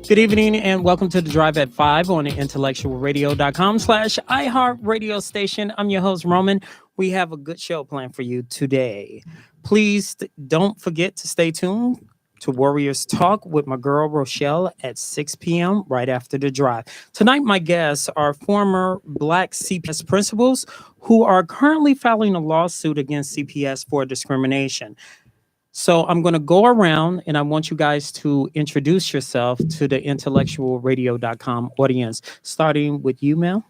Good evening and welcome to the Drive at 5 on the IntellectualRadio.com/iHeartRadio station. I'm your host, Roland. We have a good show planned for you today. Please don't forget to stay tuned to Warriors Talk with my girl, Rochelle, at 6 p.m. right after the drive. Tonight, my guests are former Black CPS principals who are currently filing a lawsuit against CPS for discrimination. So I'm going to go around and I want you guys to introduce yourself to the IntellectualRadio.com audience, starting with you, Mel.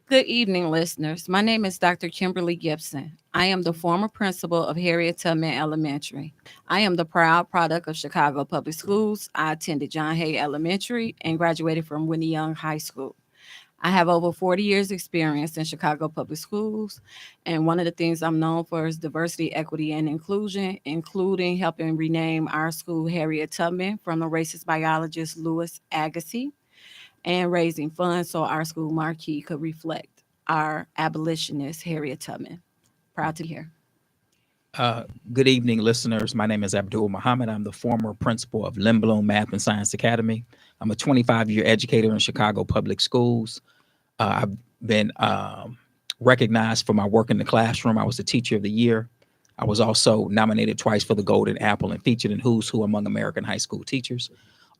Good evening, listeners. My name is Dr. Kimberly Gibson. I am the former principal of Harriet Tubman Elementary. I am the proud product of Chicago Public Schools. I attended John Hay Elementary and graduated from Whitney Young High School. I have over 40 years experience in Chicago Public Schools, and one of the things I'm known for is diversity, equity, and inclusion, including helping rename our school Harriet Tubman from the racist biologist Louis Agassiz, and raising funds so our school marquee could reflect our abolitionist Harriet Tubman. Proud to be here. Good evening, listeners. My name is Abdul Muhammad. I'm the former principal of Lindblom Math and Science Academy. I'm a 25-year educator in Chicago Public Schools. I've been recognized for my work in the classroom. I was the Teacher of the Year. I was also nominated twice for the Golden Apple and featured in Who's Who Among American High School Teachers.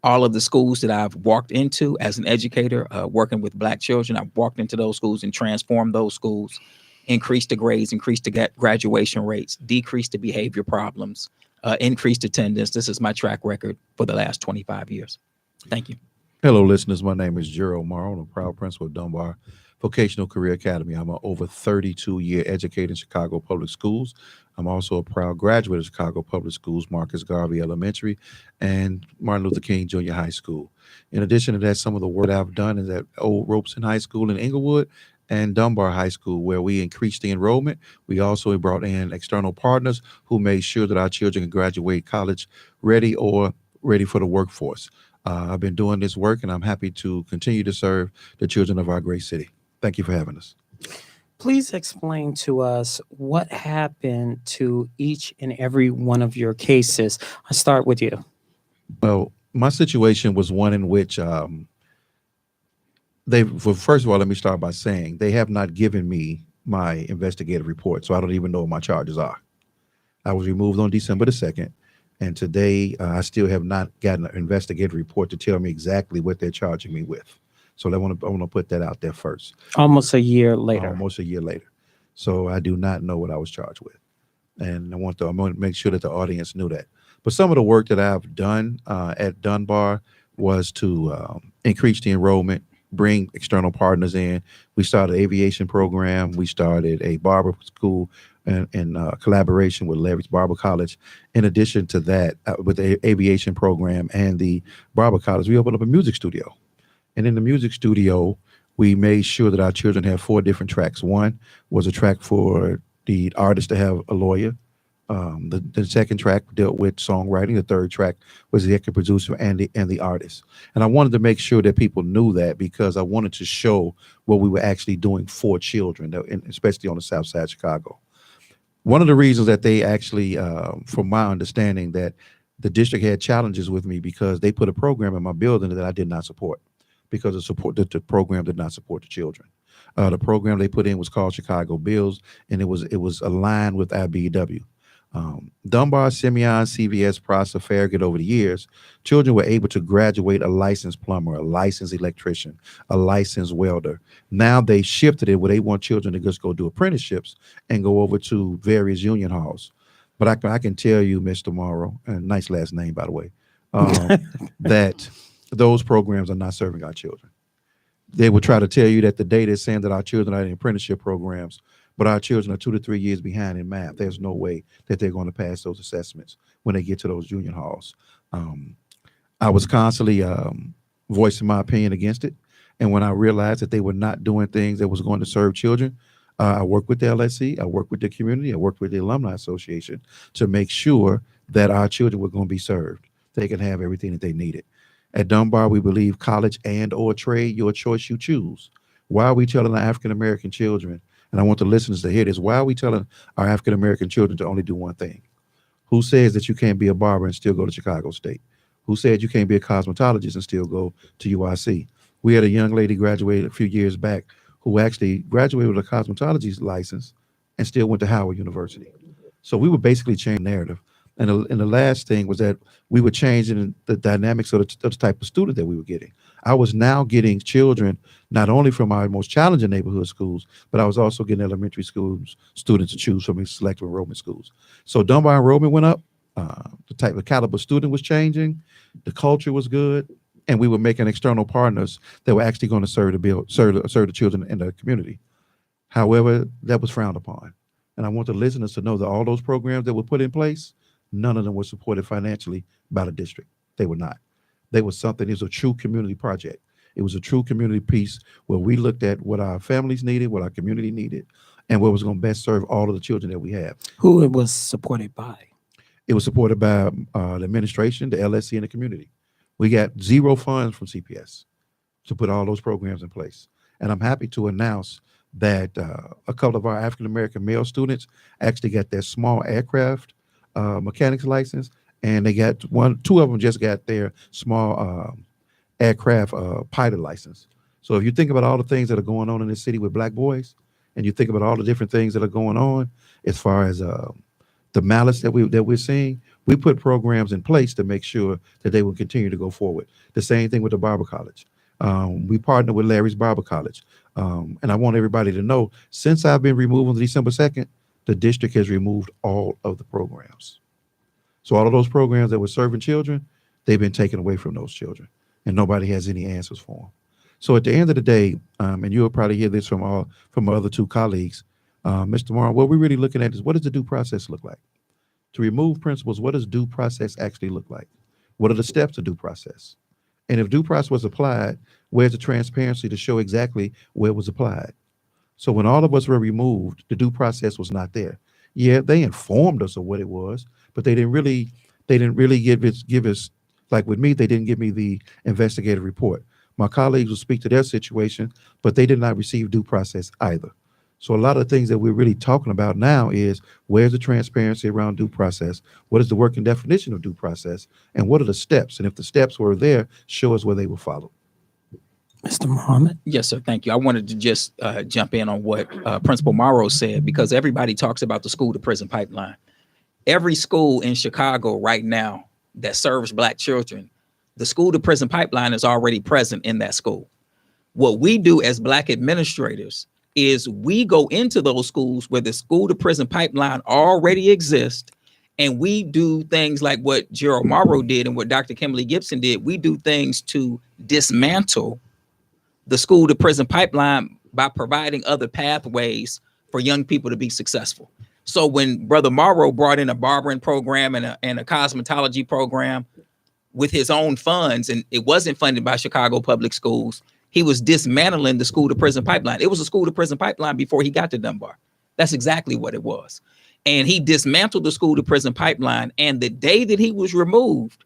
All of the schools that I've walked into as an educator, working with Black children, I've walked into those schools and transformed those schools, increased the grades, increased the graduation rates, decreased the behavior problems, increased attendance. This is my track record for the last 25 years. Thank you. Hello, listeners. My name is Gerald Morrow. I'm a proud principal of Dunbar Vocational Career Academy. I'm an over 32-year educator in Chicago Public Schools. I'm also a proud graduate of Chicago Public Schools, Marcus Garvey Elementary, and Martin Luther King Junior High School. In addition to that, some of the work I've done is at Old Robeson High School in Inglewood and Dunbar High School, where we increased the enrollment. We also brought in external partners who made sure that our children can graduate college ready or ready for the workforce. I've been doing this work, and I'm happy to continue to serve the children of our great city. Thank you for having us. Please explain to us what happened to each and every one of your cases. I'll start with you. Well, my situation was one in which first of all, let me start by saying they have not given me my investigative report, so I don't even know what my charges are. I was removed on December the 2nd, and today I still have not gotten an investigative report to tell me exactly what they're charging me with. So I want to put that out there first. Almost a year later. Almost a year later. So I do not know what I was charged with. And I want to make sure that the audience knew that. But some of the work that I've done at Dunbar was to increase the enrollment, bring external partners in. We started an aviation program. We started a barber school in collaboration with Larry's Barber College. In addition to that, with the aviation program and the Barber College, we opened up a music studio. And in the music studio, we made sure that our children have 4 different tracks. One was a track for the artist to have a lawyer. The second track dealt with songwriting. The third track was the executive producer and the artist. And I wanted to make sure that people knew that, because I wanted to show what we were actually doing for children, especially on the South Side of Chicago. One of the reasons that they actually, from my understanding, that the district had challenges with me because they put a program in my building that I did not support, because the program did not support the children. The program they put in was called Chicago Bills, and it was aligned with IBEW. Dunbar, Simeon, CVS, Prosser, Farragut, over the years, children were able to graduate a licensed plumber, a licensed electrician, a licensed welder. Now they shifted it where they want children to just go do apprenticeships and go over to various union halls. But I can tell you, Mr. Morrow, and nice last name, by the way, that those programs are not serving our children. They will try to tell you that the data is saying that our children are in apprenticeship programs, but our children are 2 to 3 years behind in math. There's no way that they're going to pass those assessments when they get to those union halls. I was constantly voicing my opinion against it. And when I realized that they were not doing things that was going to serve children, I worked with the LSC, I worked with the community, I worked with the Alumni Association to make sure that our children were going to be served. They can have everything that they needed. At Dunbar, we believe college and or trade, your choice, you choose. Why are we telling our African-American children, and I want the listeners to hear this, why are we telling our African-American children to only do one thing? Who says that you can't be a barber and still go to Chicago State? who said you can't be a cosmetologist and still go to UIC. We had a young lady graduate a few years back who actually graduated with a cosmetology license and still went to Howard University. So we were basically changing the narrative. And the last thing was that we were changing the dynamics of the type of student that we were getting. I was now getting children not only from our most challenging neighborhood schools, but I was also getting elementary schools students to choose from in selective enrollment schools. So Dunbar enrollment went up. The type of caliber student was changing. The culture was good. And we were making external partners that were actually going to serve the children in the community. However, that was frowned upon. And I want the listeners to know that all those programs that were put in place, none of them were supported financially by the district. They were not. They were something, it was a true community project. It was a true community piece where we looked at what our families needed, what our community needed, and what was going to best serve all of the children that we have. Who it was supported by? It was supported by the administration, the LSC, and the community. We got zero funds from CPS to put all those programs in place. And I'm happy to announce that a couple of our African-American male students actually got their small aircraft mechanics license, and they got two of them just got their small aircraft pilot license. So if you think about all the things that are going on in this city with Black boys, and you think about all the different things that are going on as far as the malice that we're seeing, we put programs in place to make sure that they will continue to go forward. The same thing with the Barber College. We partner with Larry's Barber College. And I want everybody to know, since I've been removed on December 2nd, the district has removed all of the programs. So all of those programs that were serving children, they've been taken away from those children, and nobody has any answers for them. So at the end of the day, and you'll probably hear this from our other two colleagues, Mr. Morrow, what we're really looking at is, what does the due process look like? To remove principles, what does due process actually look like? What are the steps of due process? And if due process was applied, where's the transparency to show exactly where it was applied? So when all of us were removed, the due process was not there. Yeah, they informed us of what it was, but they didn't really give us, like with me, they didn't give me the investigative report. My colleagues will speak to their situation, but they did not receive due process either. So a lot of things that we're really talking about now is, where's the transparency around due process? What is the working definition of due process? And what are the steps? And if the steps were there, show us where they were followed. Mr. Muhammad? Yes, sir. Thank you. I wanted to just jump in on what Principal Morrow said, because everybody talks about the school to prison pipeline. Every school in Chicago right now that serves Black children, the school to prison pipeline is already present in that school. What we do as Black administrators is we go into those schools where the school to prison pipeline already exists, and we do things like what Gerald Morrow did and what Dr. Kimberly Gibson did. We do things to dismantle the school to prison pipeline by providing other pathways for young people to be successful. So when Brother Morrow brought in a barbering program and a cosmetology program with his own funds, and it wasn't funded by Chicago Public Schools, he was dismantling the school to prison pipeline. It was a school to prison pipeline before he got to Dunbar. That's exactly what it was. And he dismantled the school to prison pipeline. And the day that he was removed,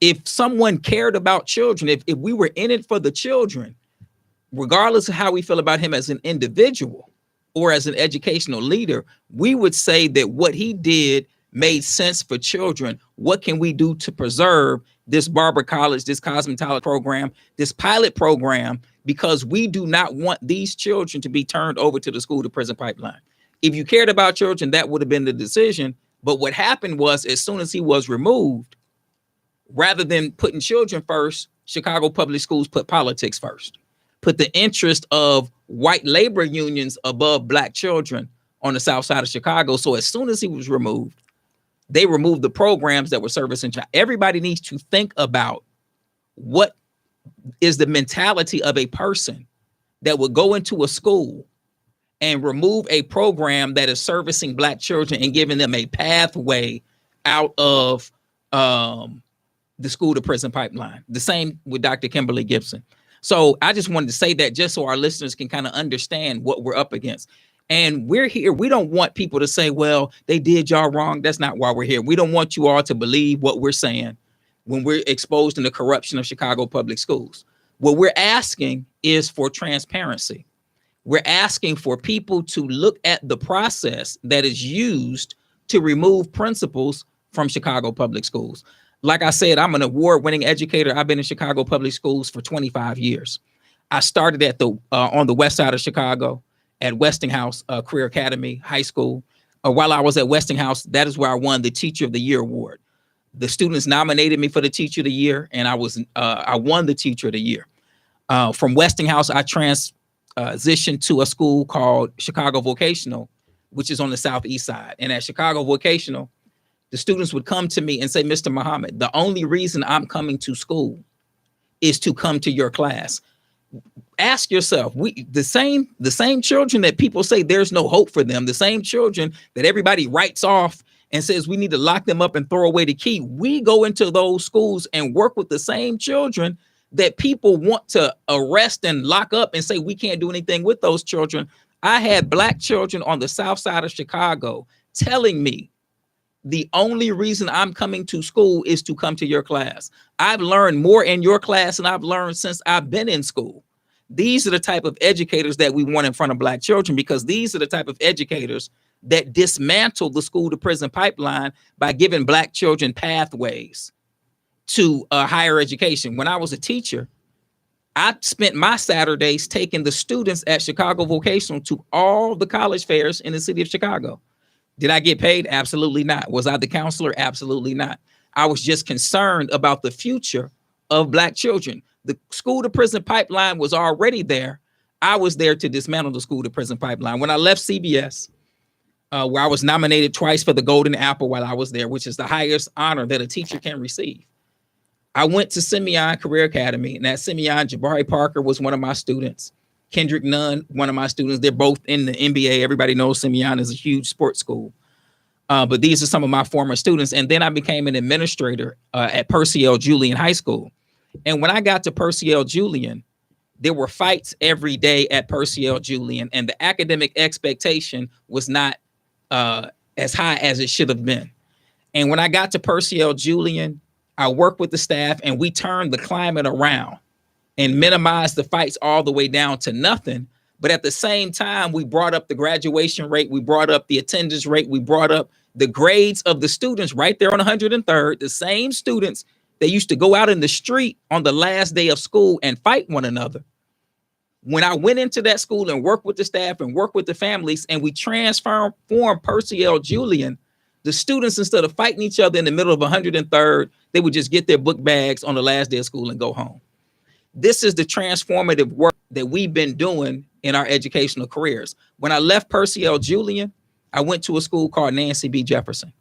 if someone cared about children, if we were in it for the children, regardless of how we feel about him as an individual or as an educational leader, we would say that what he did made sense for children. What can we do to preserve this barber college, this cosmetology program, this pilot program, because we do not want these children to be turned over to the school to prison pipeline. If you cared about children, that would have been the decision. But what happened was, as soon as he was removed, rather than putting children first, Chicago Public Schools put politics first, put the interest of white labor unions above Black children on the south side of Chicago. So as soon as he was removed, they removed the programs that were servicing child. Everybody needs to think about what is the mentality of a person that would go into a school and remove a program that is servicing Black children and giving them a pathway out of the school to prison pipeline. The same with Dr. Kimberly Gibson. So I just wanted to say that just so our listeners can kind of understand what we're up against. And we're here. We don't want people to say, well, they did y'all wrong. That's not why we're here. We don't want you all to believe what we're saying when we're exposed in the corruption of Chicago Public Schools. What we're asking is for transparency. We're asking for people to look at the process that is used to remove principals from Chicago Public Schools. Like I said, I'm an award-winning educator. I've been in Chicago public schools for 25 years. I started at on the west side of Chicago at Westinghouse Career Academy High School. While I was at Westinghouse, that is where I won the Teacher of the Year award. The students nominated me for the Teacher of the Year, and I won the Teacher of the Year. From Westinghouse, I transitioned to a school called Chicago Vocational, which is on the southeast side. And at Chicago Vocational, the students would come to me and say, Mr. Muhammad, the only reason I'm coming to school is to come to your class. Ask yourself, the same children that people say there's no hope for them, the same children that everybody writes off and says we need to lock them up and throw away the key. We go into those schools and work with the same children that people want to arrest and lock up and say we can't do anything with those children. I had Black children on the south side of Chicago telling me the only reason I'm coming to school is to come to your class. I've learned more in your class than I've learned since I've been in school. These are the type of educators that we want in front of Black children, because these are the type of educators that dismantle the school to prison pipeline by giving Black children pathways to higher education. When I was a teacher, I spent my Saturdays taking the students at Chicago Vocational to all the college fairs in the city of Chicago. Did I get paid? Absolutely not. Was I the counselor? Absolutely not. I was just concerned about the future of Black children. The school to prison pipeline was already there. I was there to dismantle the school to prison pipeline. When I left CBS, where I was nominated twice for the Golden Apple while I was there, which is the highest honor that a teacher can receive, I went to Simeon Career Academy, and at Simeon, Jabari Parker was one of my students. Kendrick Nunn, one of my students. They're both in the NBA. Everybody knows Simeon is a huge sports school. But these are some of my former students. And then I became an administrator at Percy L. Julian High School. And when I got to Percy L. Julian, there were fights every day at Percy L. Julian, and the academic expectation was not as high as it should have been. And when I got to Percy L. Julian, I worked with the staff, and we turned the climate around and minimized the fights all the way down to nothing. But at the same time, we brought up the graduation rate. We brought up the attendance rate. We brought up the grades of the students right there on 103rd, the same students that used to go out in the street on the last day of school and fight one another. When I went into that school and worked with the staff and worked with the families, and we transformed Percy L. Julian, the students, instead of fighting each other in the middle of 103rd, they would just get their book bags on the last day of school and go home. This is the transformative work that we've been doing in our educational careers. When I left Percy L. Julian, I went to a school called Nancy B. Jefferson.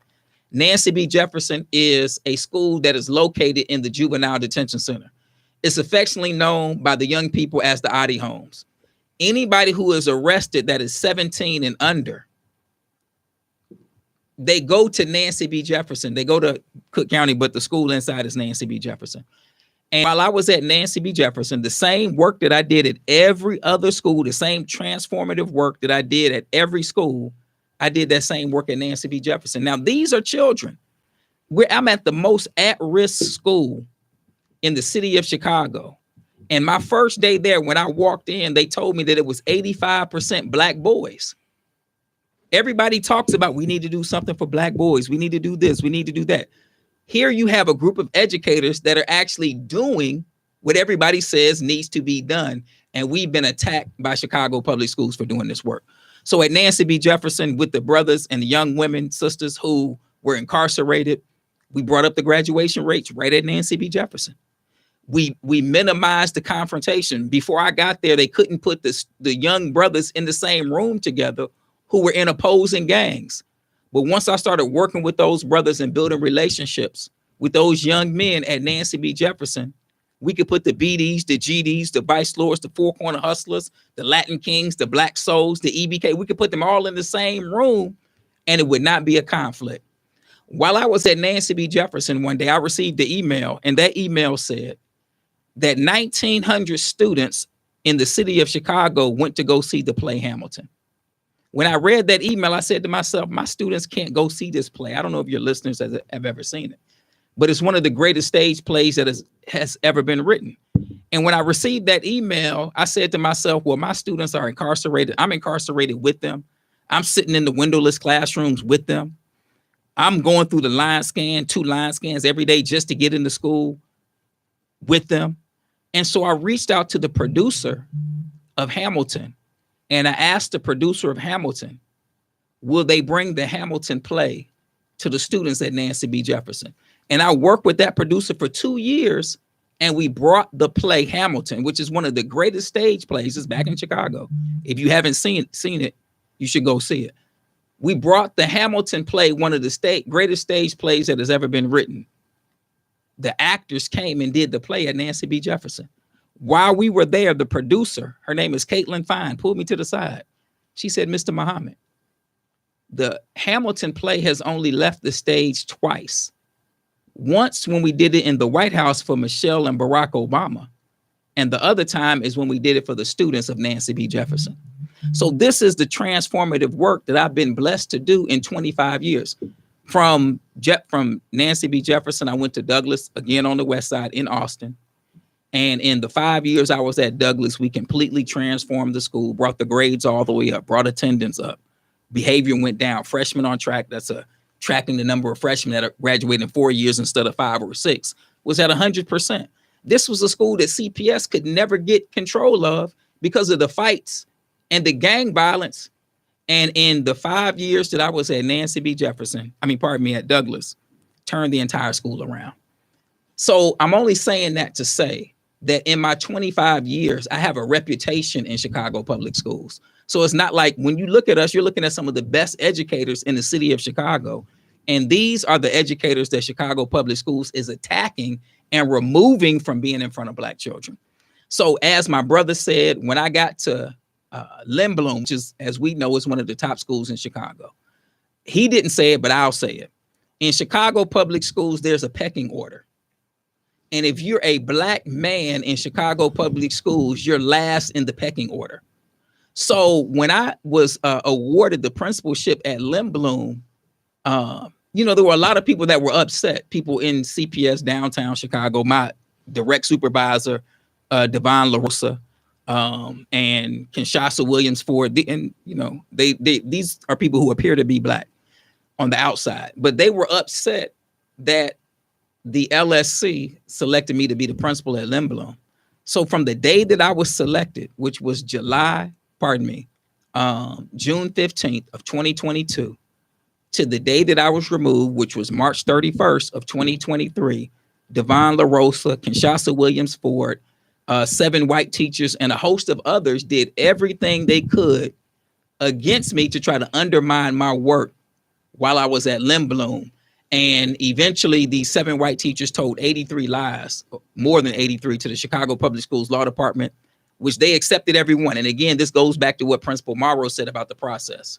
Nancy B. Jefferson is a school that is located in the Juvenile Detention Center. It's affectionately known by the young people as the Oddie Homes. Anybody who is arrested that is 17 and under, they go to Nancy B. Jefferson. They go to Cook County, but the school inside is Nancy B. Jefferson. And while I was at Nancy B. Jefferson, the same work that I did at every other school, the same transformative work that I did at every school, I did that same work at Nancy B. Jefferson. Now, these are children. I'm at the most at-risk school in the city of Chicago. And my first day there, when I walked in, they told me that it was 85% Black boys. Everybody talks about we need to do something for Black boys. We need to do this. We need to do that. Here you have a group of educators that are actually doing what everybody says needs to be done. And we've been attacked by Chicago public schools for doing this work. So at Nancy B. Jefferson, with the brothers and the young women, sisters who were incarcerated, we brought up the graduation rates right at Nancy B. Jefferson. We minimized the confrontation. Before I got there, they couldn't put the young brothers in the same room together who were in opposing gangs. But once I started working with those brothers and building relationships with those young men at Nancy B. Jefferson, we could put the BDs, the GDs, the Vice Lords, the Four Corner Hustlers, the Latin Kings, the Black Souls, the EBK. We could put them all in the same room and it would not be a conflict. While I was at Nancy B. Jefferson one day, I received the email, and that email said that 1,900 students in the city of Chicago went to go see the play Hamilton. When I read that email, I said to myself, my students can't go see this play. I don't know if your listeners have ever seen it, but it's one of the greatest stage plays that has ever been written. And when I received that email, I said to myself, well, my students are incarcerated. I'm incarcerated with them. I'm sitting in the windowless classrooms with them. I'm going through the line scan, 2 line scans every day just to get into school with them. And so I reached out to the producer of Hamilton, and I asked the producer of Hamilton, will they bring the Hamilton play to the students at Nancy B. Jefferson? And I worked with that producer for 2 years, and we brought the play Hamilton, which is one of the greatest stage plays. It's back in Chicago. If you haven't seen it, you should go see it. We brought the Hamilton play, one of the greatest stage plays that has ever been written. The actors came and did the play at Nancy B. Jefferson. While we were there, the producer, her name is Caitlin Fine, pulled me to the side. She said, Mr. Muhammad, the Hamilton play has only left the stage twice. Once when we did it in the White House for Michelle and Barack Obama. And the other time is when we did it for the students of Nancy B. Jefferson. So this is the transformative work that I've been blessed to do in 25 years. From Nancy B. Jefferson, I went to Douglas, again on the west side in Austin. And in the 5 years I was at Douglas, we completely transformed the school, brought the grades all the way up, brought attendance up. Behavior went down, freshmen on track. That's tracking the number of freshmen that are graduating in 4 years instead of 5 or 6 was at 100%. This was a school that CPS could never get control of because of the fights and the gang violence. And in the 5 years that I was at Nancy B. Jefferson, at Douglas, turned the entire school around. So I'm only saying that to say that in my 25 years, I have a reputation in Chicago public schools. So it's not like when you look at us, you're looking at some of the best educators in the city of Chicago. And these are the educators that Chicago public schools is attacking and removing from being in front of Black children. So as my brother said, when I got to Lindblom, which is, as we know, is one of the top schools in Chicago. He didn't say it, but I'll say it. In Chicago public schools, there's a pecking order. And if you're a Black man in Chicago public schools, you're last in the pecking order. So when I was awarded the principalship at Lindblom, there were a lot of people that were upset, people in CPS downtown Chicago, my direct supervisor, Devon LaRosa, and Kinshasa Williams Ford. These are people who appear to be Black on the outside, but they were upset that the LSC selected me to be the principal at Lindblom. So from the day that I was selected, which was June 15th of 2022, to the day that I was removed, which was March 31st of 2023, Devon LaRosa, Kinshasa Williams Ford, 7 white teachers, and a host of others did everything they could against me to try to undermine my work while I was at Lindblom. And eventually these 7 white teachers told 83 lies, more than 83, to the Chicago Public Schools Law Department, which they accepted every one. And again, this goes back to what Principal Morrow said about the process.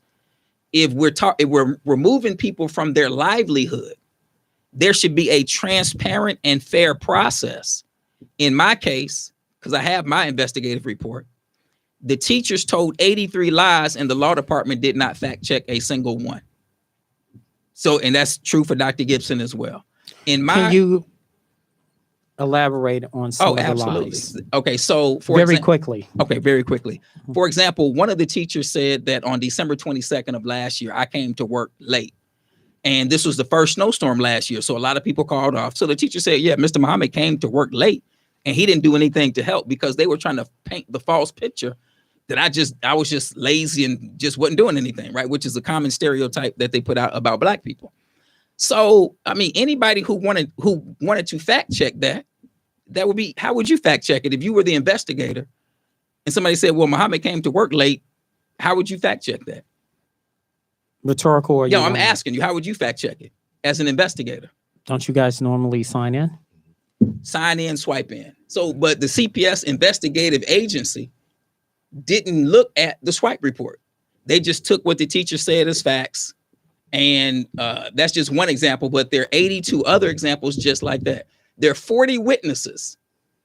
If we're removing people from their livelihood, there should be a transparent and fair process. In my case, because I have my investigative report, the teachers told 83 lies and the law department did not fact check a single one. So, and that's true for Dr. Gibson as well. Can you elaborate on some of the lies? Okay, so very quickly. For example, one of the teachers said that on December 22nd of last year, I came to work late. And this was the first snowstorm last year. So a lot of people called off. So the teacher said, yeah, Mr. Muhammad came to work late and he didn't do anything to help because they were trying to paint the false picture that I was just lazy and just wasn't doing anything, right? Which is a common stereotype that they put out about Black people. So, anybody who wanted to fact check that would be, how would you fact check it? If you were the investigator and somebody said, well, Muhammad came to work late, how would you fact check that? Rhetorical. I'm asking you, how would you fact check it as an investigator? Don't you guys normally sign in? Sign in, swipe in. So, but the CPS investigative agency didn't look at the swipe report. They just took what the teacher said as facts. And that's just one example, but there are 82 other examples just like that. There are 40 witnesses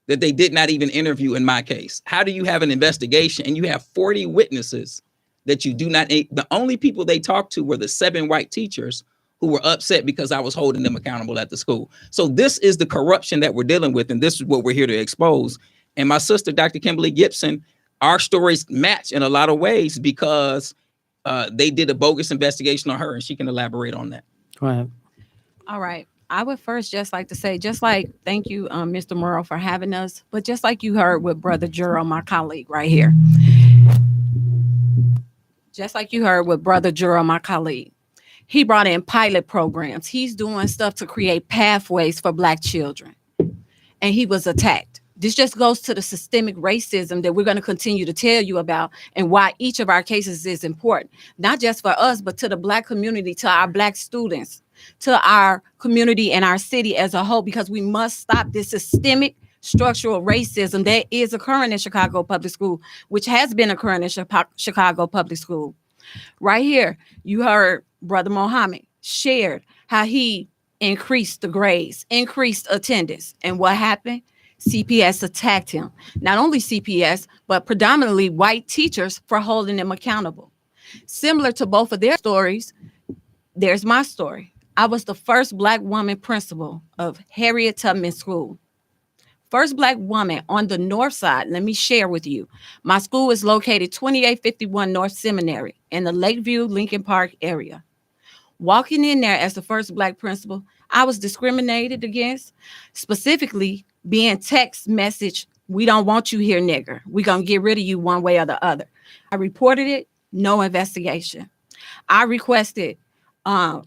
that they did not even interview in my case. How do you have an investigation and you have 40 witnesses that you do not? The only people they talked to were the 7 white teachers who were upset because I was holding them accountable at the school. So this is the corruption that we're dealing with, and this is what we're here to expose. And my sister, Dr. Kimberly Gibson, our stories match in a lot of ways because they did a bogus investigation on her, and she can elaborate on that. Go ahead. All right. I would first just like to say, just like thank you, Mr. Murrow, for having us. But just like you heard with Brother Juro, my colleague right here, just like you heard with Brother Juro, my colleague, he brought in pilot programs. He's doing stuff to create pathways for Black children. And he was attacked. This just goes to the systemic racism that we're going to continue to tell you about and why each of our cases is important, not just for us, but to the Black community, to our Black students, to our community and our city as a whole, because we must stop this systemic structural racism that is occurring in Chicago Public School, which has been occurring in Chicago Public School. Right here, you heard Brother Mohammed shared how he increased the grades, increased attendance. And what happened? CPS attacked him. Not only CPS, but predominantly white teachers for holding them accountable. Similar to both of their stories, there's my story. I was the first Black woman principal of Harriet Tubman School. First Black woman on the north side. Let me share with you. My school is located 2851 North Seminary in the Lakeview, Lincoln Park area. Walking in there as the first Black principal, I was discriminated against, specifically being text message, "We don't want you here, nigger. We're going to get rid of you one way or the other." I reported it, no investigation. I requested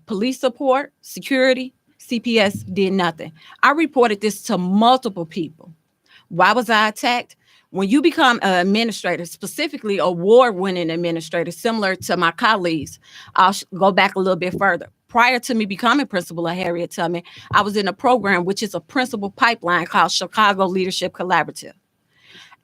police support, security, CPS did nothing. I reported this to multiple people. Why was I attacked? When you become an administrator, specifically award-winning administrator, similar to my colleagues, I'll go back a little bit further. Prior to me becoming principal at Harriet Tubman, I was in a program which is a principal pipeline called Chicago Leadership Collaborative.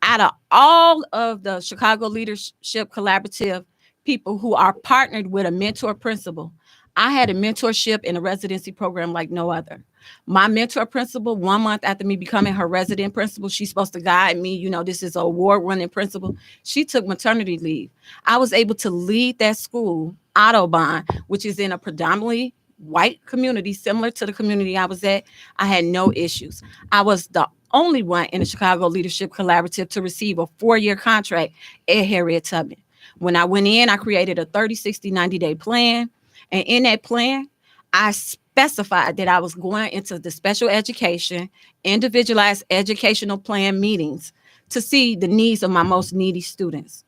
Out of all of the Chicago Leadership Collaborative people who are partnered with a mentor principal, I had a mentorship in a residency program like no other. My mentor principal, 1 month after me becoming her resident principal, she's supposed to guide me. You know, this is an award-winning principal. She took maternity leave. I was able to lead that school, Autobahn, which is in a predominantly white community, similar to the community I was at. I had no issues. I was the only one in the Chicago Leadership Collaborative to receive a 4-year contract at Harriet Tubman. When I went in, I created a 30, 60, 90-day plan. And in that plan, I specified that I was going into the special education, individualized educational plan meetings to see the needs of my most needy students.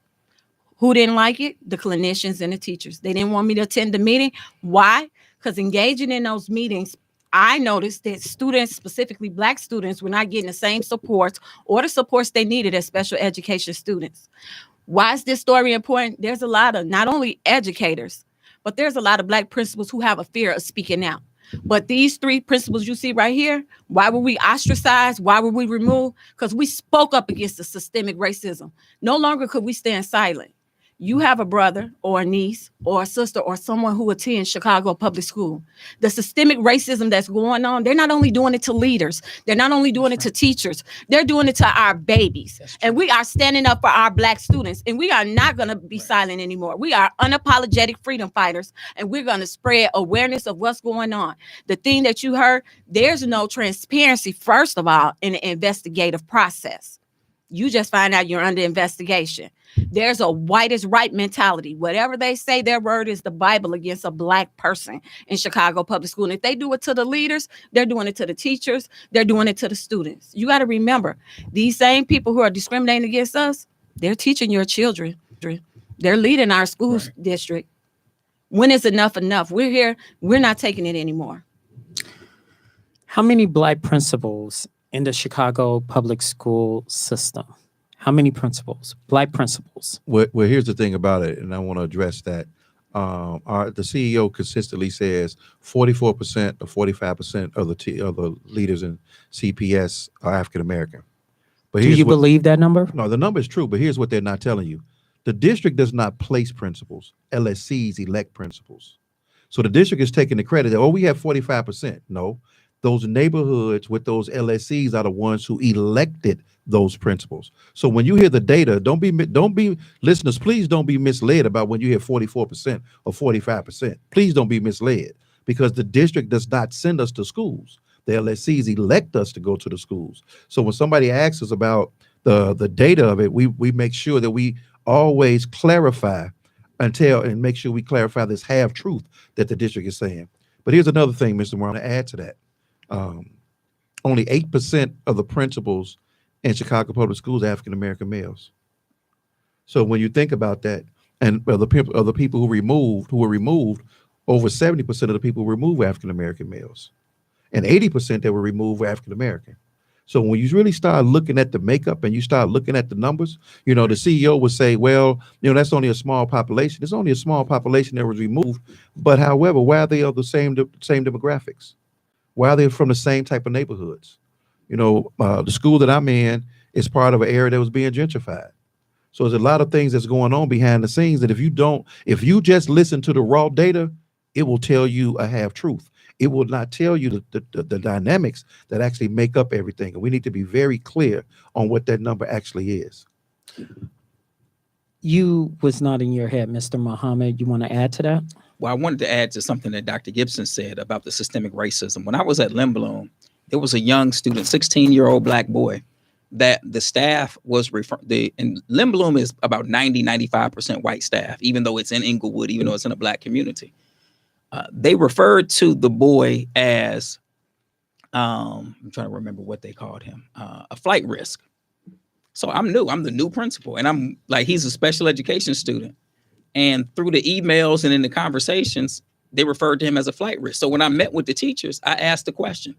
Who didn't like it? The clinicians and the teachers. They didn't want me to attend the meeting. Why? Because engaging in those meetings, I noticed that students, specifically Black students, were not getting the same supports or the supports they needed as special education students. Why is this story important? There's a lot of not only educators, but there's a lot of Black principals who have a fear of speaking out. But these 3 principals you see right here, why were we ostracized? Why were we removed? Because we spoke up against the systemic racism. No longer could we stand silent. You have a brother or a niece or a sister or someone who attends Chicago Public School. The systemic racism that's going on, they're not only doing it to leaders, they're not only doing it to teachers, they're doing it to our babies. And we are standing up for our Black students, and we are not going to be silent anymore. We are unapologetic freedom fighters, and we're going to spread awareness of what's going on. The thing that you heard, there's no transparency, first of all, in the investigative process. You just find out you're under investigation. There's a white is right mentality. Whatever they say, their word is the Bible against a Black person in Chicago Public School. And if they do it to the leaders, they're doing it to the teachers. They're doing it to the students. You got to remember, these same people who are discriminating against us, they're teaching your children. They're leading our school district. When is enough enough? We're here. We're not taking it anymore. How many Black principals in the Chicago public school system? How many principals, Black principals? Well, here's the thing about it, and I want to address that. The CEO consistently says 44% or 45% of the leaders in CPS are African American. But do you believe that number? No, the number is true, but here's what they're not telling you. The district does not place principals. LSCs elect principals. So the district is taking the credit that, we have 45%. No, those neighborhoods with those LSCs are the ones who elected those principals. So when you hear the data, don't be listeners, please don't be misled about when you hear 44% or 45%. Please don't be misled, because the district does not send us to schools. The LSCs elect us to go to the schools. So when somebody asks us about the data of it, we make sure that we always clarify and make sure we clarify this half truth that the district is saying. But here's another thing, Mr. Moore, I want to add to that. Only 8% of the principals in Chicago public schools are African-American males. So when you think about that, and of the people who were removed, over 70% of the people removed were African-American males, and 80% that were removed were African-American. So when you really start looking at the makeup and you start looking at the numbers, the CEO would say, well, that's only a small population. It's only a small population that was removed. But however, why are they of the same demographics? Why are they from the same type of neighborhoods? The school that I'm in is part of an area that was being gentrified. So there's a lot of things that's going on behind the scenes that if you just listen to the raw data, it will tell you a half truth. It will not tell you the dynamics that actually make up everything. And we need to be very clear on what that number actually is. You was nodding your head, Mr. Muhammad. You want to add to that? Well, I wanted to add to something that Dr. Gibson said about the systemic racism. When I was at Lindblom, there was a young student, 16-year-old black boy, that the staff was and Lindblom is about 90-95% white staff, even though it's in Inglewood, even though it's in a black community. They referred to the boy as, I'm trying to remember what they called him, a flight risk. So I'm the new principal, and I'm like, he's a special education student. And through the emails and in the conversations, they referred to him as a flight risk. So when I met with the teachers, I asked the question.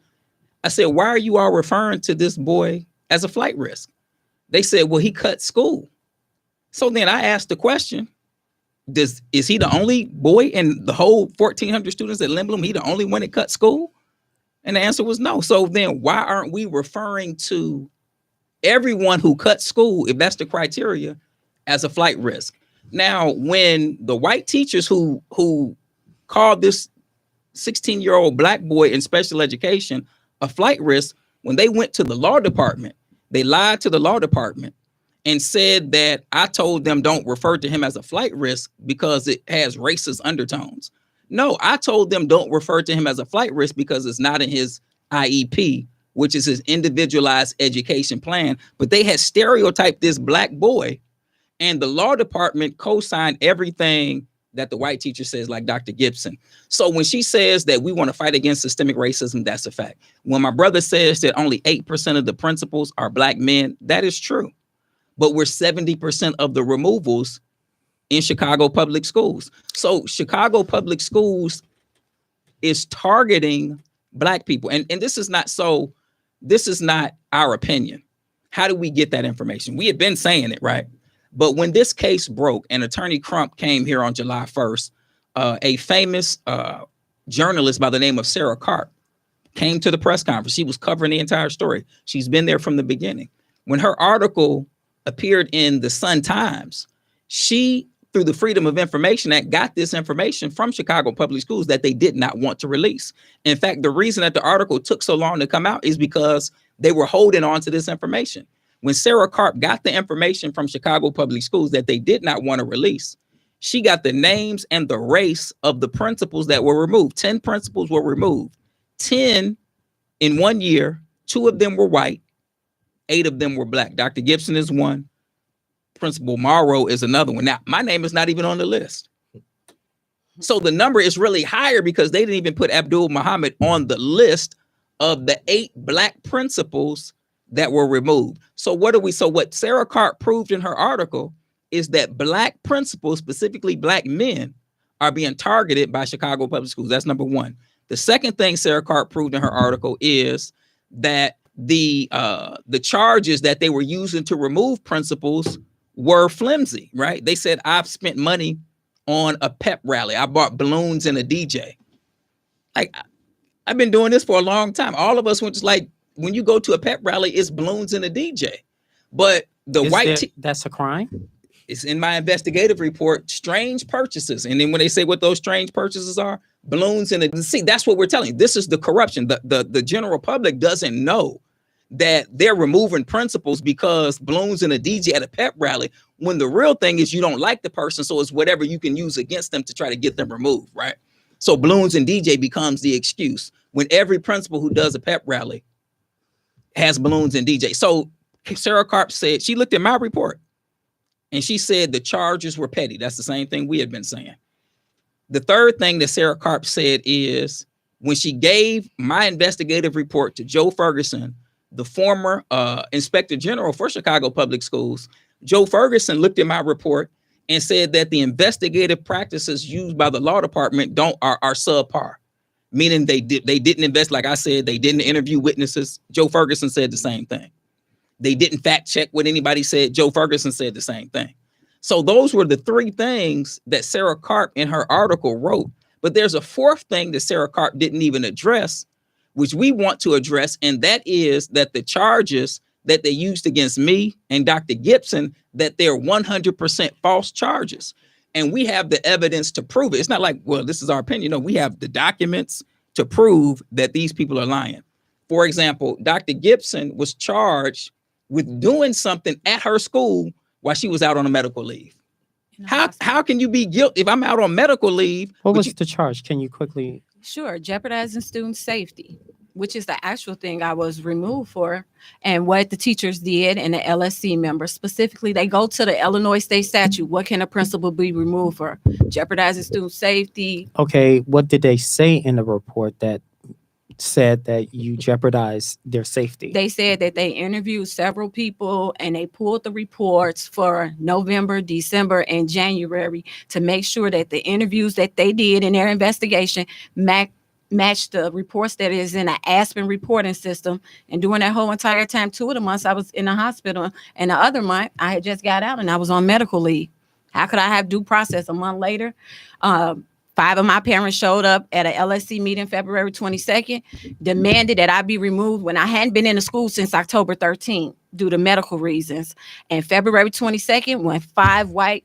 I said, why are you all referring to this boy as a flight risk? They said, well, he cut school. So then I asked the question, is he the only boy in the whole 1,400 students at Lindblom? He the only one that cut school? And the answer was no. So then why aren't we referring to everyone who cut school, if that's the criteria, as a flight risk? Now, when the white teachers who called this 16-year-old black boy in special education a flight risk, when they went to the law department, they lied to the law department and said that I told them don't refer to him as a flight risk because it has racist undertones. No, I told them don't refer to him as a flight risk because it's not in his IEP, which is his individualized education plan. But they had stereotyped this black boy, and the law department co-signed everything that the white teacher says, like Dr. Gibson. So when she says that we want to fight against systemic racism, that's a fact. When my brother says that only 8% of the principals are black men, that is true. But we're 70% of the removals in Chicago public schools. So Chicago public schools is targeting black people. And this is not our opinion. How do we get that information? We had been saying it, right? But when this case broke and Attorney Crump came here on July 1st, a famous journalist by the name of Sarah Karp came to the press conference. She was covering the entire story. She's been there from the beginning. When her article appeared in the Sun-Times, she, through the Freedom of Information Act, got this information from Chicago public schools that they did not want to release. In fact, the reason that the article took so long to come out is because they were holding on to this information. When Sarah Karp got the information from Chicago public schools that they did not want to release, she got the names and the race of the principals that were removed. 10 principals were removed. 10 in 1 year, 2 of them were white, 8 of them were black. Dr. Gibson is one. Principal Morrow is another one. Now, my name is not even on the list. So the number is really higher because they didn't even put Abdul Muhammad on the list of the 8 black principals that were removed. So what Sarah Karp proved in her article is that black principals, specifically black men, are being targeted by Chicago public schools. That's number one. The second thing Sarah Karp proved in her article is that the charges that they were using to remove principals were flimsy, right? They said, I've spent money on a pep rally. I bought balloons and a DJ. Like, I've been doing this for a long time. All of us went, just like, when you go to a pep rally, it's balloons and a DJ. But that's a crime? It's in my investigative report, strange purchases. And then when they say what those strange purchases are, balloons and that's what we're telling you. This is the corruption. The general public doesn't know that they're removing principals because balloons and a DJ at a pep rally, when the real thing is you don't like the person, so it's whatever you can use against them to try to get them removed, right? So balloons and DJ becomes the excuse when every principal who does a pep rally has balloons and DJ. So Sarah Karp said, she looked at my report and she said the charges were petty. That's the same thing we had been saying. The third thing that Sarah Karp said is When she gave my investigative report to Joe Ferguson, the former inspector general for Chicago Public Schools, Joe Ferguson looked at my report and said that the investigative practices used by the law department are subpar, meaning they didn't invest. Like I said, they didn't interview witnesses. Joe Ferguson said the same thing. They didn't fact check what anybody said. Joe Ferguson said the same thing. So those were the three things that Sarah Karp in her article wrote. But there's a fourth thing that Sarah Karp didn't even address, which we want to address, and that is that the charges that they used against me and Dr. Gibson, that they're 100% false charges. And we have the evidence to prove it. It's not like, well, this is our opinion. No, we have the documents to prove that these people are lying. For example, Dr. Gibson was charged with doing something at her school while she was out on a medical leave. How can you be guilty if I'm out on medical leave? What was the charge? Can you quickly? Sure. Jeopardizing student safety, which is the actual thing I was removed for. And what the teachers did and the LSC members specifically, they go to the Illinois state statute. What can a principal be removed for? Jeopardizing student safety. Okay. What did they say in the report that said that you jeopardized their safety? They said that they interviewed several people and they pulled the reports for November, December, and January to make sure that the interviews that they did in their investigation matched the reports that is in the Aspen reporting system. And during that whole entire time, 2 of the months I was in the hospital, and the other month I had just got out and I was on medical leave. How could I have due process? A month later, 5 of my parents showed up at a LSC meeting February 22nd, demanded that I be removed when I hadn't been in the school since October 13th due to medical reasons. And February 22nd, when 5 white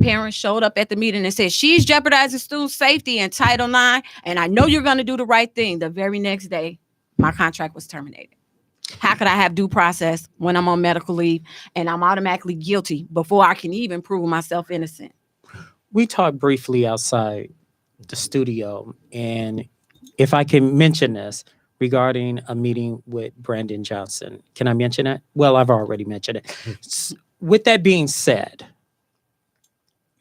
parents showed up at the meeting and said, she's jeopardizing student safety in Title IX, and I know you're going to do the right thing. The very next day, my contract was terminated. How could I have due process when I'm on medical leave and I'm automatically guilty before I can even prove myself innocent? We talked briefly outside the studio, and if I can mention this regarding a meeting with Brandon Johnson, can I mention it? Well, I've already mentioned it. With that being said,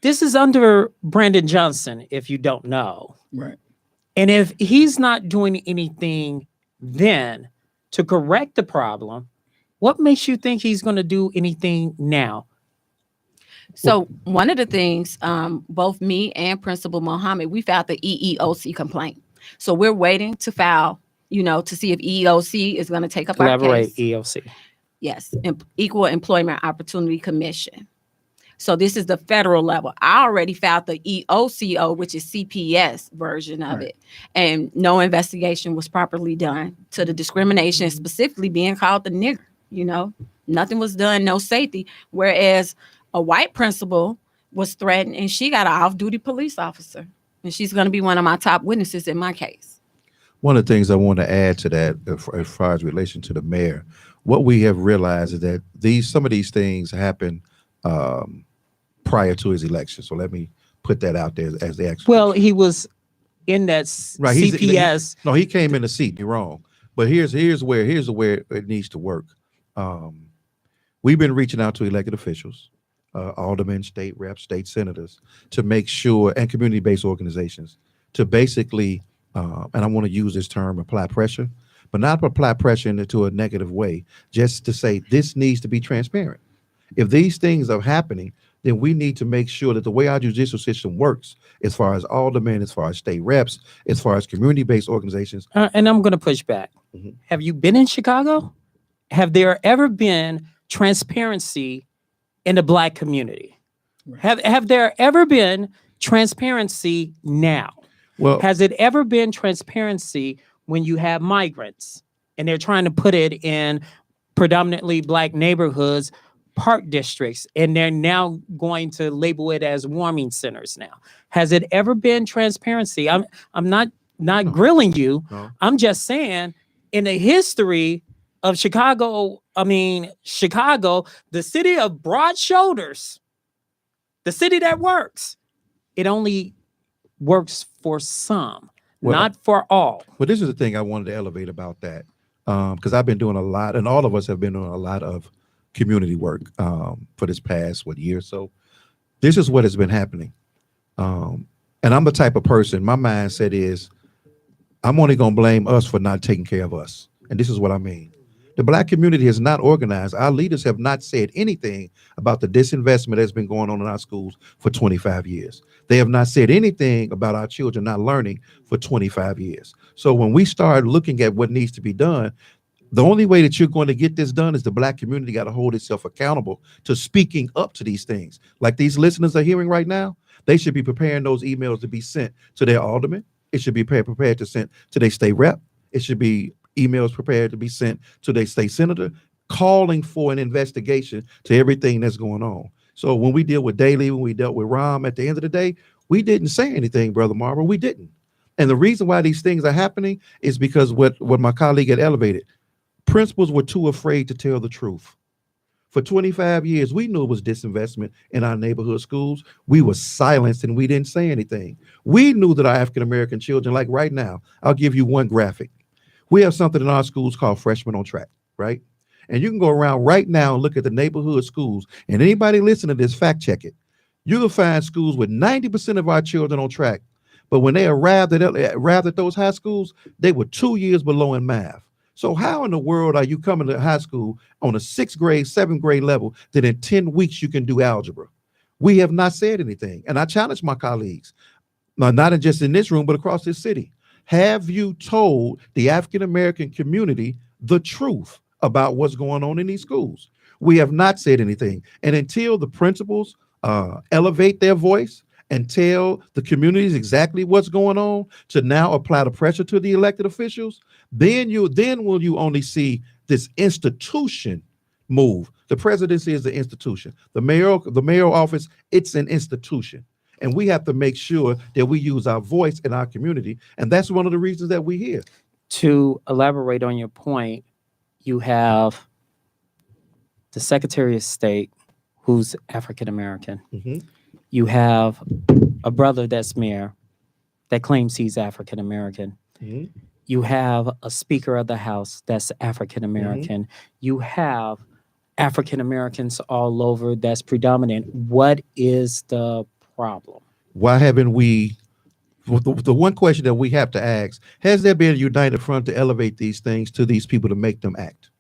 this is under Brandon Johnson, if you don't know. Right. And if he's not doing anything then to correct the problem, what makes you think he's going to do anything now? So one of the things, both me and Principal Mohammed, we filed the EEOC complaint. So we're waiting to file, to see if EEOC is going to take up our case. EEOC. Yes, Equal Employment Opportunity Commission. So this is the federal level. I already filed the EOCO, which is CPS version of it. And no investigation was properly done to the discrimination, specifically being called the nigger. Nothing was done, no safety. Whereas a white principal was threatened and she got an off-duty police officer. And she's going to be one of my top witnesses in my case. One of the things I want to add to that, as far as relation to the mayor, what we have realized is that some of these things happen prior to his election. So let me put that out there as the actual. Well, he was in that CPS. He came in the seat. You're wrong. But here's where it needs to work. We've been reaching out to elected officials, aldermen, state reps, state senators, to make sure, and community-based organizations, to basically, and I want to use this term, apply pressure, but not apply pressure into a negative way, just to say this needs to be transparent. If these things are happening, then we need to make sure that the way our judicial system works, as far as aldermen, as far as state reps, as far as community-based organizations. And I'm going to push back. Mm-hmm. Have you been in Chicago? Have there ever been transparency in the Black community? Right. Have there ever been transparency now? Well, has it ever been transparency when you have migrants and they're trying to put it in predominantly Black neighborhoods, park districts, and they're now going to label it as warming centers now? Has it ever been transparency? I'm not grilling you. No. I'm just saying, in the history of Chicago, the city of broad shoulders, the city that works, it only works for some, not for all. Well, this is the thing I wanted to elevate about that, because I've been doing a lot, and all of us have been doing a lot of community work for this past year or so. This is what has been happening. And I'm the type of person, my mindset is, I'm only going to blame us for not taking care of us. And this is what I mean. The Black community is not organized. Our leaders have not said anything about the disinvestment that's been going on in our schools for 25 years. They have not said anything about our children not learning for 25 years. So when we start looking at what needs to be done, the only way that you're going to get this done is the Black community got to hold itself accountable to speaking up to these things. Like these listeners are hearing right now, they should be preparing those emails to be sent to their alderman. It should be prepared to send to their state rep. It should be emails prepared to be sent to their state senator, calling for an investigation to everything that's going on. So when we deal with Daley, when we dealt with Rom, at the end of the day, we didn't say anything, Brother Marvel. We didn't. And the reason why these things are happening is because what my colleague had elevated, principals were too afraid to tell the truth. For 25 years, we knew it was disinvestment in our neighborhood schools. We were silenced and we didn't say anything. We knew that our African-American children, like right now, I'll give you one graphic. We have something in our schools called Freshmen on Track, right? And you can go around right now and look at the neighborhood schools, and anybody listening to this, fact check it. You will find schools with 90% of our children on track. But when they arrived at those high schools, they were 2 years below in math. So how in the world are you coming to high school on a 6th grade, 7th grade level that in 10 weeks you can do algebra? We have not said anything. And I challenge my colleagues, not just in this room, but across this city. Have you told the African-American community the truth about what's going on in these schools? We have not said anything. And until the principals elevate their voice and tell the communities exactly what's going on to now apply the pressure to the elected officials, then will you only see this institution move. The presidency is the institution. The mayoral office, it's an institution. And we have to make sure that we use our voice in our community. And that's one of the reasons that we're here. To elaborate on your point, you have the Secretary of State who's African American. Mm-hmm. You have a brother that's mayor that claims he's African American. Mm-hmm. You have a Speaker of the House that's African American. Mm-hmm. You have African Americans all over that's predominant. What is the problem? Why haven't we? The one question that we have to ask, has there been a united front to elevate these things to these people to make them act?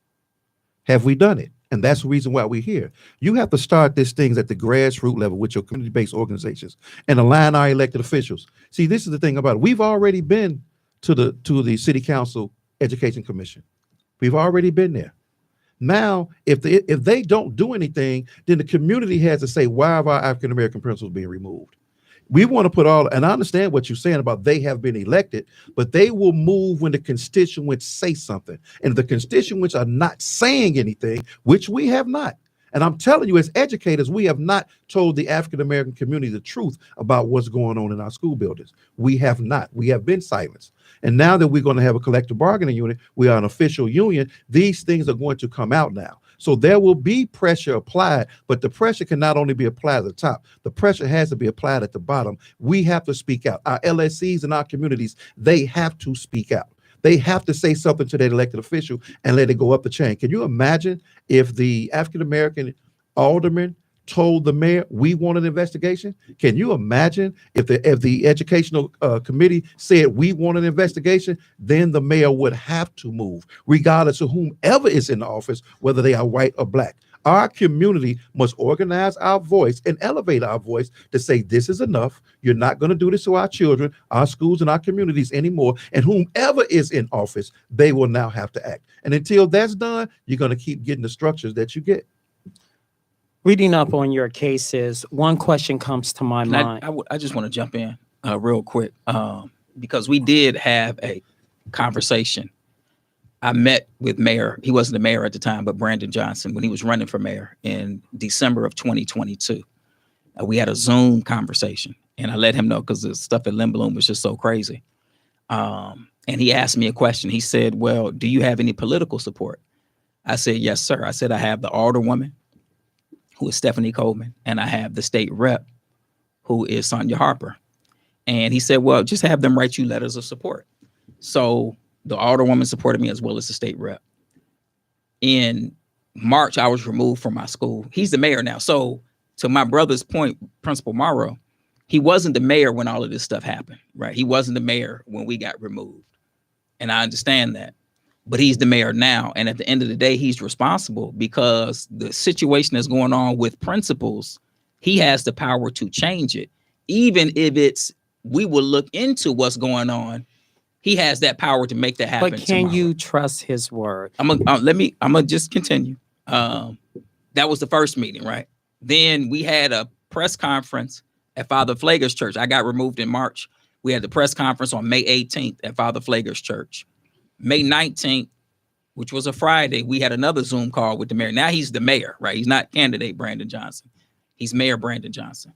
Have we done it? And that's the reason why we're here. You have to start these things at the grassroots level with your community-based organizations and align our elected officials. See, this is the thing about it. We've already been to the City Council Education Commission. We've already been there. Now, if they don't do anything, then the community has to say, why are our African-American principals being removed? We want to put and I understand what you're saying about they have been elected, but they will move when the constituents say something. And if the constituents are not saying anything, which we have not. And I'm telling you, as educators, we have not told the African-American community the truth about what's going on in our school buildings. We have not. We have been silenced. And now that we're going to have a collective bargaining unit, we are an official union, these things are going to come out now. So there will be pressure applied, but the pressure can not only be applied at the top, the pressure has to be applied at the bottom. We have to speak out. Our LSCs and our communities, they have to speak out. They have to say something to their elected official and let it go up the chain. Can you imagine if the African-American alderman told the mayor, we want an investigation? Can you imagine if the educational committee said we want an investigation? Then the mayor would have to move, regardless of whomever is in the office, whether they are white or black. Our community must organize our voice and elevate our voice to say this is enough. You're not going to do this to our children, our schools, and our communities anymore. And whomever is in office, they will now have to act. And until that's done, you're going to keep getting the structures that you get. Reading up on your cases, one question comes to my mind. I just want to jump in real quick because we did have a conversation. I met with Mayor, he wasn't the mayor at the time, but Brandon Johnson, when he was running for mayor in December of 2022. We had a Zoom conversation and I let him know because the stuff at Limblom was just so crazy. And he asked me a question. He said, well, do you have any political support? I said, yes, sir. I said, I have the alderwoman, who is Stephanie Coleman, and I have the state rep, who is Sonia Harper. And he said, well, just have them write you letters of support. So the alderwoman supported me as well as the state rep. In March, I was removed from my school. He's the mayor now. So to my brother's point, Principal Morrow, he wasn't the mayor when all of this stuff happened, right? He wasn't the mayor when we got removed. And I understand that. But he's the mayor now. And at the end of the day, he's responsible because the situation that's going on with principals, he has the power to change it. Even if we will look into what's going on, he has that power to make that happen. But can tomorrow. you trust his word? I'm gonna just continue. That was the first meeting, right? Then we had a press conference at Father Flager's church. I got removed in March. We had the press conference on May 18th at Father Flager's church. May 19th, which was a Friday, we had another Zoom call with the mayor. Now he's the mayor, right? He's not candidate Brandon Johnson. He's Mayor Brandon Johnson.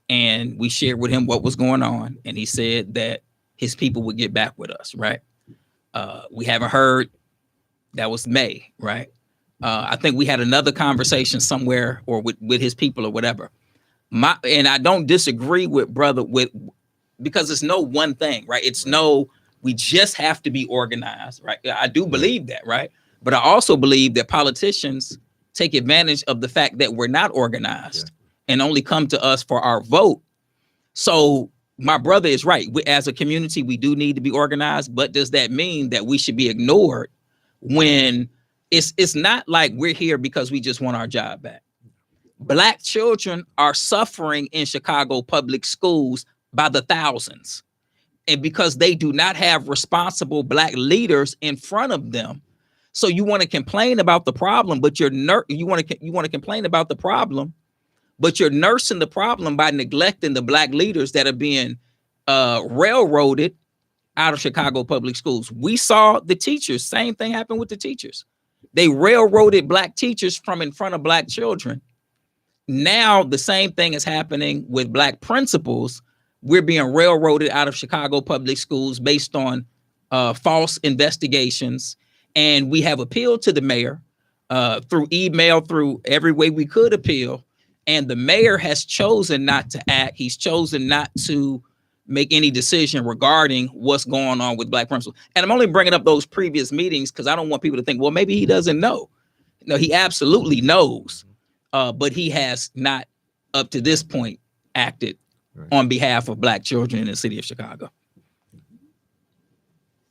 And we shared with him what was going on. And he said that his people would get back with us, right? We haven't heard. That was May, right? I think we had another conversation somewhere or with his people or whatever. And I don't disagree with brother because it's no one thing, right? It's we just have to be organized, right? I do believe that, right? But I also believe that politicians take advantage of the fact that we're not organized and only come to us for our vote. So my brother is right. As a community, we do need to be organized, but does that mean that we should be ignored when it's not like we're here because we just want our job back? Black children are suffering in Chicago public schools by the thousands. And because they do not have responsible Black leaders in front of them. So you want to complain about the problem, but you want to complain about the problem, but you're nursing the problem by neglecting the Black leaders that are being railroaded out of Chicago public schools. We saw the teachers, same thing happened with the teachers. They railroaded Black teachers from in front of Black children. Now the same thing is happening with Black principals. We're being railroaded out of Chicago public schools based on false investigations. And we have appealed to the mayor through email, through every way we could appeal. And the mayor has chosen not to act. He's chosen not to make any decision regarding what's going on with Black principals. And I'm only bringing up those previous meetings because I don't want people to think, well, maybe he doesn't know. No, he absolutely knows. But he has not, up to this point, acted on behalf of Black children in the city of Chicago.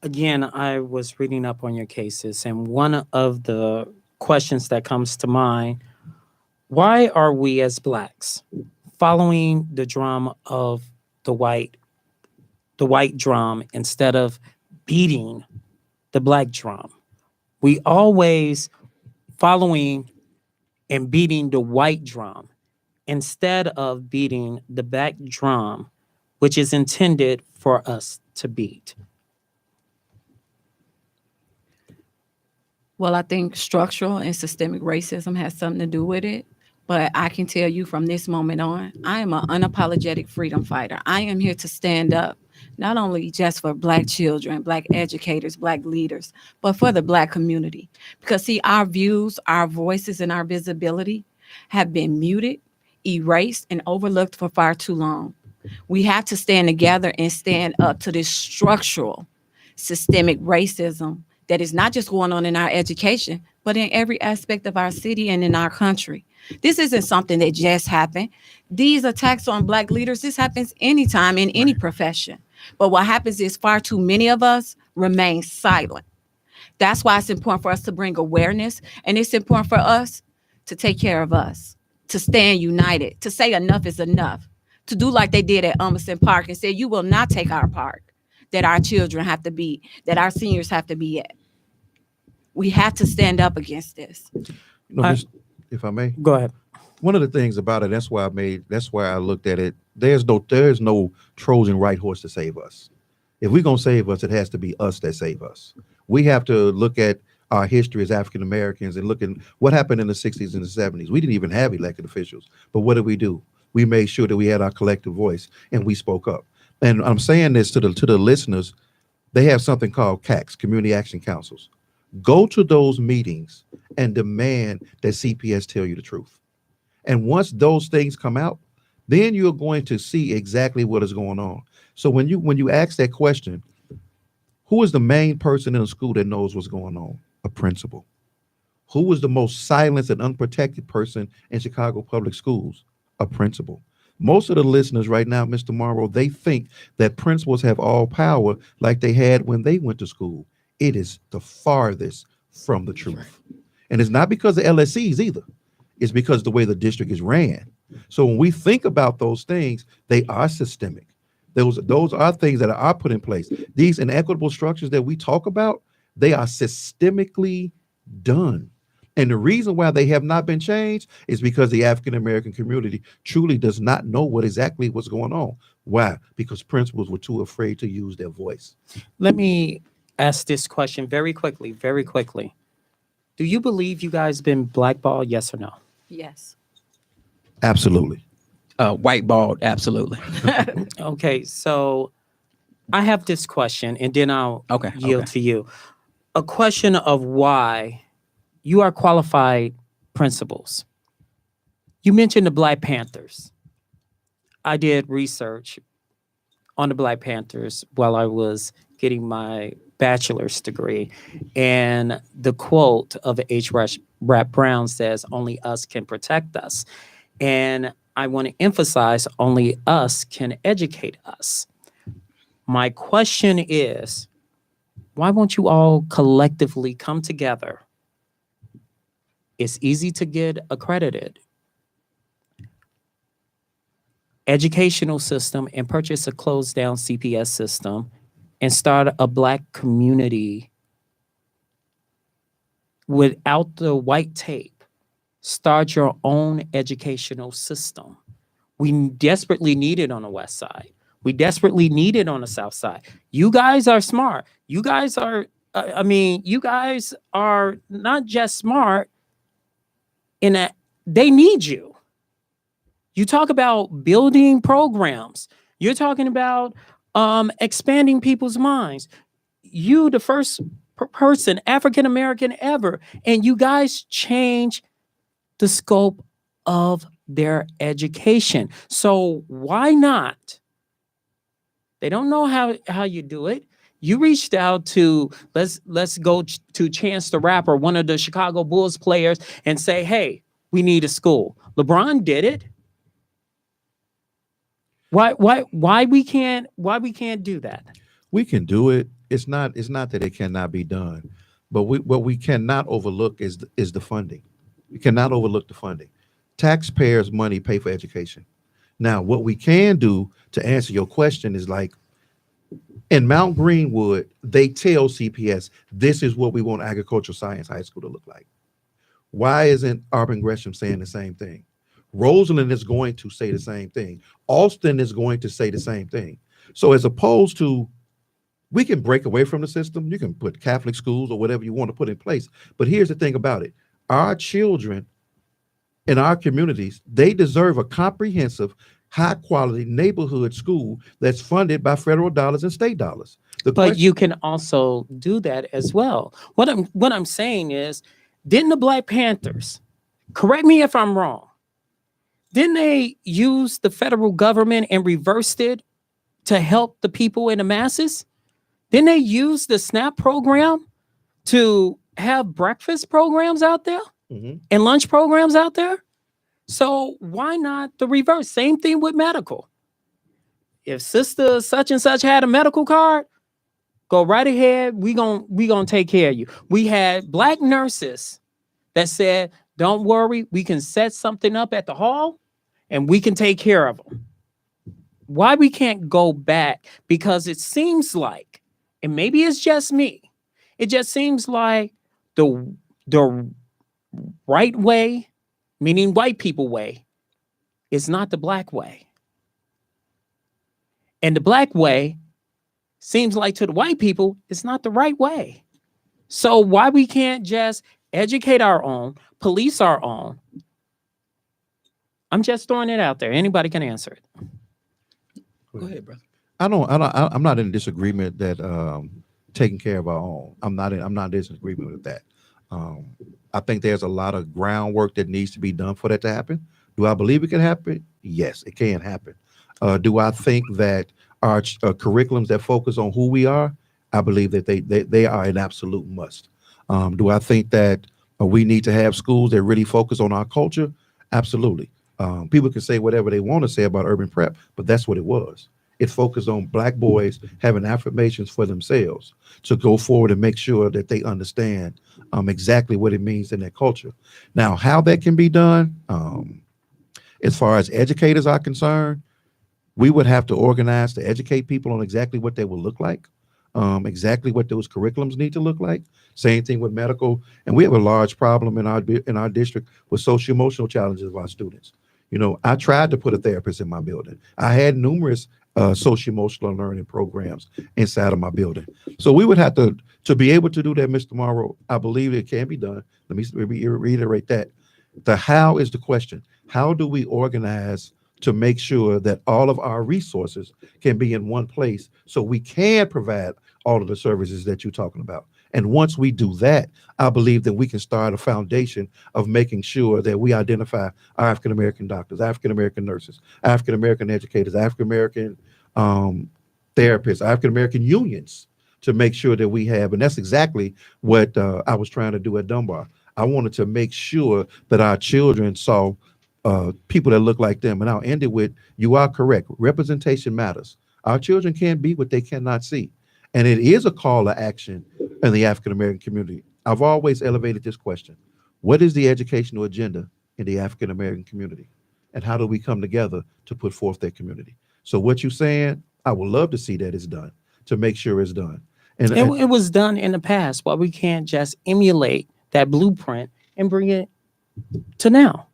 Again, I was reading up on your cases, and one of the questions that comes to mind, why are we as Blacks following the drum of the white drum instead of beating the Black drum? We always following and beating the white drum instead of beating the Black drum, which is intended for us to beat. Well, I think structural and systemic racism has something to do with it. But I can tell you from this moment on, I am an unapologetic freedom fighter. I am here to stand up, not only just for Black children, Black educators, Black leaders, but for the Black community. Because see, our views, our voices, and our visibility have been muted, erased, and overlooked for far too long. We have to stand together and stand up to this structural, systemic racism that is not just going on in our education, but in every aspect of our city and in our country. This isn't something that just happened. These attacks on Black leaders, this happens anytime in any profession. But what happens is far too many of us remain silent. That's why it's important for us to bring awareness, and it's important for us to take care of us, to stand united, to say enough is enough, to do like they did at Umberson Park and say, you will not take our park that our children have to be, that our seniors have to be at. We have to stand up against this. If I may, Go ahead. one of the things about it, that's why I looked at it. There's no Trojan right horse to save us. If we're going to save us, it has to be us that save us. We have to look at our history as African Americans and look at what happened in the 60s and the 70s. We didn't even have elected officials, but what did we do? We made sure that we had our collective voice and we spoke up. And I'm saying this to the listeners. They have something called CACs, Community Action Councils. Go to those meetings and demand that CPS tell you the truth. And once those things come out, then you're going to see exactly what is going on. So when you ask that question, who is the main person in a school that knows what's going on? A principal. Who is the most silenced and unprotected person in Chicago public schools? A principal. Most of the listeners right now, Mr. Morrow, they think that principals have all power like they had when they went to school. it is the farthest from the truth. And it's not because of LSCs either. It's because the way the district is ran. So when we think about those things, they are systemic. Those are things that are put in place. These inequitable structures that we talk about, they are systemically done. And the reason why they have not been changed is because the African American community truly does not know exactly what's going on. Why? Because principals were too afraid to use their voice. Let me ask this question very quickly, very quickly. Do you believe you guys been blackballed? Yes or no? Yes. Absolutely. White bald, absolutely. Okay, so I have this question, and then I'll yield to you. A question of why you are qualified principals. You mentioned the Black Panthers. I did research on the Black Panthers while I was getting my bachelor's degree. And the quote of H. Rap Brown says, "Only us can protect us." And I want to emphasize, only us can educate us. My question is, why won't you all collectively come together? It's easy to get accredited. Educational system and purchase a closed down CPS system and start a Black community without the white tape. Start your own educational system. We desperately need it on the West Side. We desperately need it on the South Side. You guys are smart. You guys are, you guys are not just smart in that they need you. You talk about building programs. You're talking about expanding people's minds. You, the first person, African American ever, and you guys change the scope of their education. So why not? They don't know how you do it. You reached out to, let's go to Chance the Rapper, one of the Chicago Bulls players, and say, hey, we need a school. LeBron did it. Why we can't do that? We can do it. It's not that it cannot be done, but what we cannot overlook is the funding. We cannot overlook the funding. Taxpayers' money pay for education. Now, what we can do to answer your question is, like, in Mount Greenwood, they tell CPS, this is what we want agricultural science high school to look like. Why isn't Auburn Gresham saying the same thing? Roland is going to say the same thing. Austin is going to say the same thing. So as opposed to, we can break away from the system. You can put Catholic schools or whatever you want to put in place. But here's the thing about it. Our children in our communities, they deserve a comprehensive, high quality neighborhood school that's funded by federal dollars and state dollars. But you can also do that as well. What I'm saying is, didn't the Black Panthers, correct me if I'm wrong, didn't they use the federal government and reversed it to help the people in the masses? Didn't they use the SNAP program to have breakfast programs out there and lunch programs out there? So why not the reverse? Same thing with medical. If sister such and such had a medical card, go right ahead. We gonna take care of you. We had Black nurses that said, don't worry, we can set something up at the hall and we can take care of them. Why we can't go back? Because it seems like, and maybe it's just me, it just seems like the right way, meaning white people way, is not the Black way. And the Black way seems like to the white people, it's not the right way. So why we can't just educate our own, police our own? I'm just throwing it out there. Anybody can answer it. Go ahead, brother. I'm not in disagreement that taking care of our own. I'm not in disagreement with that. I think there's a lot of groundwork that needs to be done for that to happen. Do I believe it can happen? Yes, it can happen. Do I think that our curriculums that focus on who we are, I believe that they are an absolute must. Do I think that we need to have schools that really focus on our culture? Absolutely. People can say whatever they want to say about urban prep, but that's what it was. It focused on Black boys having affirmations for themselves to go forward and make sure that they understand exactly what it means in their culture. Now, how that can be done, as far as educators are concerned, we would have to organize to educate people on exactly what they will look like, exactly what those curriculums need to look like. Same thing with medical, and we have a large problem in our district with social emotional challenges of our students. You know, I tried to put a therapist in my building. I had numerous social emotional learning programs inside of my building. So we would have to be able to do that, Mr. Morrow. I believe it can be done. Let me reiterate that. The how is the question. How do we organize to make sure that all of our resources can be in one place so we can provide all of the services that you're talking about? And once we do that, I believe that we can start a foundation of making sure that we identify our African-American doctors, African-American nurses, African-American educators, African-American therapists, African-American unions to make sure that we have. And that's exactly what I was trying to do at Dunbar. I wanted to make sure that our children saw people that look like them. And I'll end it with, you are correct. Representation matters. Our children can't be what they cannot see. And it is a call to action in the African-American community. I've always elevated this question. What is the educational agenda in the African-American community? And how do we come together to put forth that community? So what you're saying, I would love to see that it's done, to make sure it's done. And it was done in the past, but we can't just emulate that blueprint and bring it to now.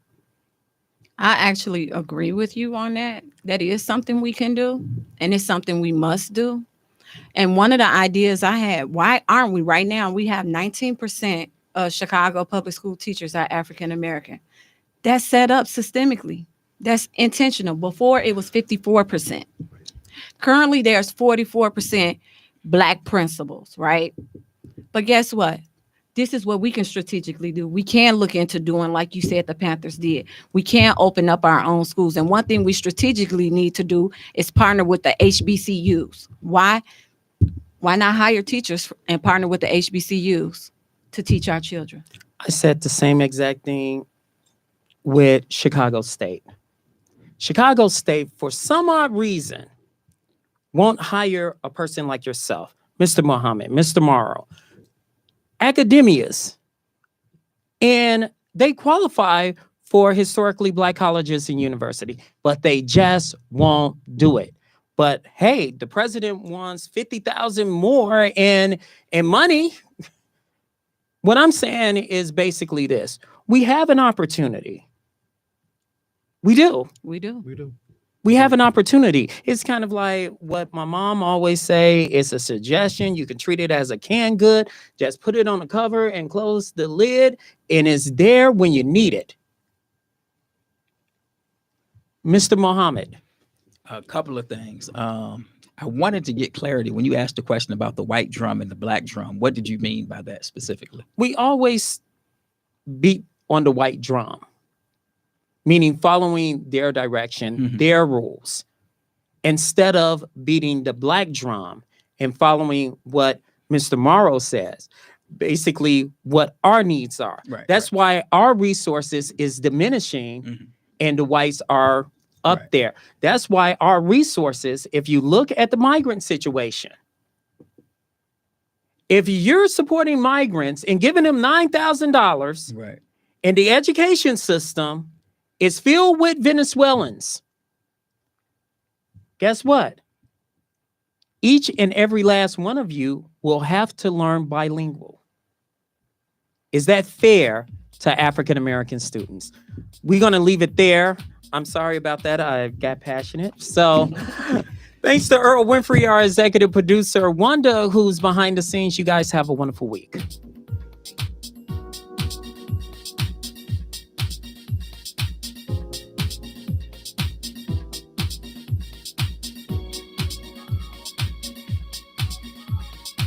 I actually agree with you on that. That is something we can do, and it's something we must do. And one of the ideas I had, why aren't we right now? We have 19% of Chicago public school teachers are African American. That's set up systemically. That's intentional. Before it was 54%. Currently, there's 44% Black principals, right? But guess what? This is what we can strategically do. We can look into doing, like you said, the Panthers did. We can open up our own schools. And one thing we strategically need to do is partner with the HBCUs. Why? Why not hire teachers and partner with the HBCUs to teach our children? I said the same exact thing with Chicago State. Chicago State, for some odd reason, won't hire a person like yourself, Mr. Muhammad, Mr. Morrow, academias, and they qualify for historically Black colleges and university, but they just won't do it. But hey, the president wants 50,000 more in money. What I'm saying is basically this. We have an opportunity. We do. We have an opportunity. It's kind of like what my mom always say. It's a suggestion. You can treat it as a canned good. Just put it on the cover and close the lid, and it's there when you need it. Mr. Muhammad. A couple of things. I wanted to get clarity when you asked the question about the white drum and the black drum. What did you mean by that specifically? We always beat on the white drum, meaning following their direction, their rules, instead of beating the black drum and following what Mr. Morrow says, basically what our needs are. Right, That's why our resources is diminishing and the whites are up there. That's why our resources, if you look at the migrant situation, if you're supporting migrants and giving them $9,000 and the education system is filled with Venezuelans, guess what? Each and every last one of you will have to learn bilingual. Is that fair to African American students? We're going to leave it there. I'm sorry about that. I got passionate. So thanks to Earl Winfrey, our executive producer, Wanda, who's behind the scenes. You guys have a wonderful week.